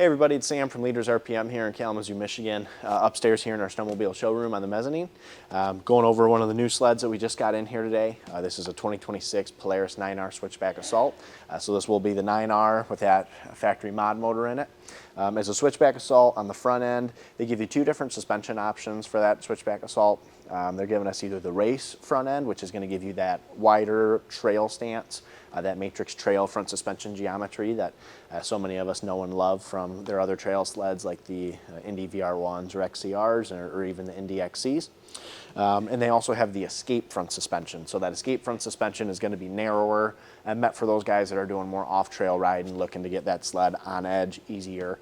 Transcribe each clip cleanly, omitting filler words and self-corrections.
Hey everybody, it's Sam from Leaders RPM here in Kalamazoo, Michigan, upstairs here in our snowmobile showroom on the mezzanine. Going over one of the new sleds that we just got in here today. This is a 2026 Polaris 9R Switchback Assault. So this will be the 9R with that factory mod motor in it. As a Switchback Assault on the front end, they give you two different suspension options for that Switchback Assault. They're giving us either the race front end, which is going to give you that wider trail stance, that Matryx trail front suspension geometry that so many of us know and love from their other trail sleds like the Indy VR1s or XCRs or even the Indy XCs. And they also have the Escape front suspension. So that Escape front suspension is going to be narrower and meant for those guys that are doing more off-trail riding, looking to get that sled on edge easier.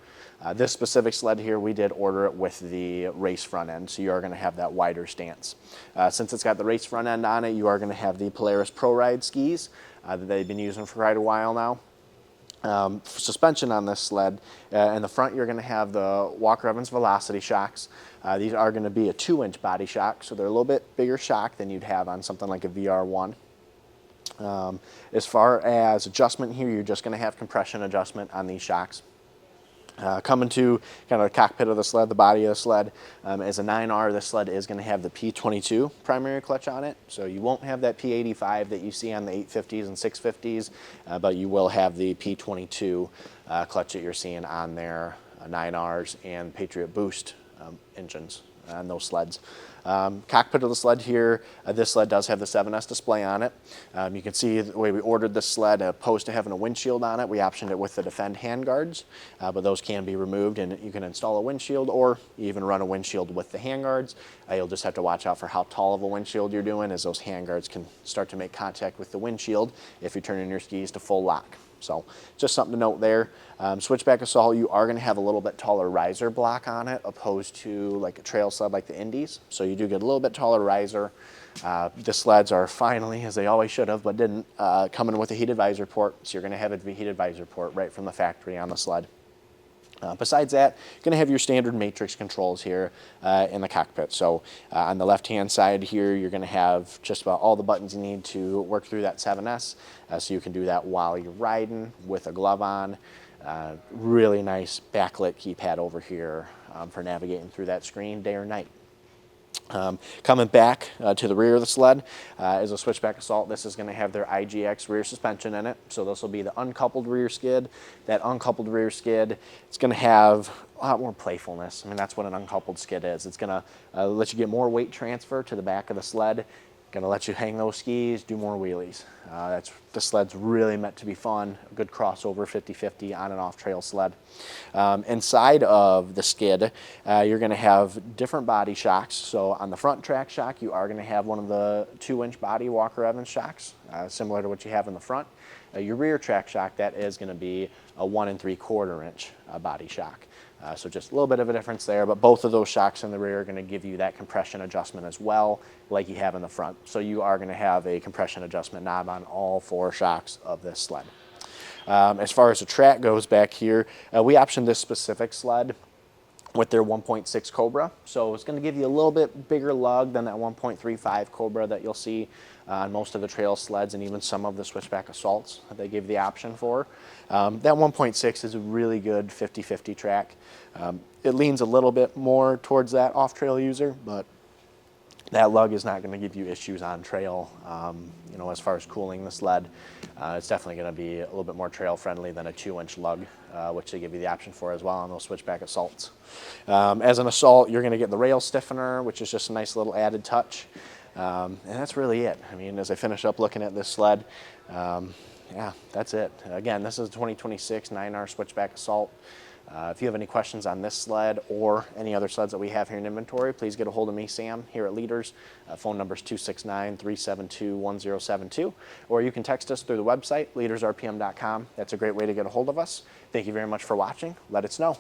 This specific sled here, we did order it with the race front end, so you are going to have that wider stance. Since it's got the race front end on it, you are going to have the Polaris Pro Ride skis that they've been using for quite a while now. For suspension on this sled, in the front you're going to have the Walker Evans Velocity shocks. These are going to be a 2-inch body shock, so they're a little bit bigger shock than you'd have on something like a VR1. As far as adjustment here, you're just going to have compression adjustment on these shocks. Coming to kind of the cockpit of the sled, the body of the sled, as a 9R, this sled is going to have the P22 primary clutch on it. So you won't have that P85 that you see on the 850s and 650s, but you will have the P22 clutch that you're seeing on their 9Rs and Patriot Boost engines on those sleds. Cockpit of the sled here, this sled does have the 7S display on it. You can see the way we ordered this sled, opposed to having a windshield on it, we optioned it with the Defend handguards, but those can be removed and you can install a windshield or even run a windshield with the handguards. You'll just have to watch out for how tall of a windshield you're doing, as those handguards can start to make contact with the windshield if you're turning your skis to full lock. So just something to note there. Switchback Assault, you are going to have a little bit taller riser block on it opposed to like a trail sled like the Indies. So you do get a little bit taller riser. The sleds are finally, as they always should have, but didn't, coming with a heated visor port. So you're going to have a heated visor port right from the factory on the sled. Besides that, you're going to have your standard Matryx controls here in the cockpit. So on the left-hand side here, you're going to have just about all the buttons you need to work through that 7S. So you can do that while you're riding with a glove on. Really nice backlit keypad over here for navigating through that screen day or night. Coming back to the rear of the sled is a Switchback Assault. This is going to have their IGX rear suspension in it. So this will be the uncoupled rear skid. That uncoupled rear skid, it's going to have a lot more playfulness. I mean, that's what an uncoupled skid is. It's going to let you get more weight transfer to the back of the sled. Going to let you hang those skis, do more wheelies. The sled's really meant to be fun, a good crossover 50-50 on and off trail sled. Inside of the skid, you're going to have different body shocks. So on the front track shock, you are going to have one of the 2-inch body Walker Evans shocks, similar to what you have in the front. Your rear track shock, that is going to be a 1 3/4 inch body shock. So just a little bit of a difference there, but both of those shocks in the rear are going to give you that compression adjustment as well, like you have in the front. So you are going to have a compression adjustment knob on all 4 shocks of this sled. As far as the track goes back here, we optioned this specific sled with their 1.6 Cobra. So it's going to give you a little bit bigger lug than that 1.35 Cobra that you'll see on most of the trail sleds and even some of the Switchback Assaults that they give the option for. That 1.6 is a really good 50-50 track. It leans a little bit more towards that off-trail user, but that lug is not going to give you issues on trail, you know, as far as cooling the sled. It's definitely going to be a little bit more trail friendly than a 2-inch lug, which they give you the option for as well on those Switchback Assaults. As an Assault, you're going to get the rail stiffener, which is just a nice little added touch. And that's really it. I mean, as I finish up looking at this sled, yeah, that's it. Again, this is a 2026 9R Switchback Assault. If you have any questions on this sled or any other sleds that we have here in inventory, please get a hold of me, Sam, here at Leaders. Phone number is 269-372-1072, or you can text us through the website, leadersrpm.com. That's a great way to get a hold of us. Thank you very much for watching. Let it snow.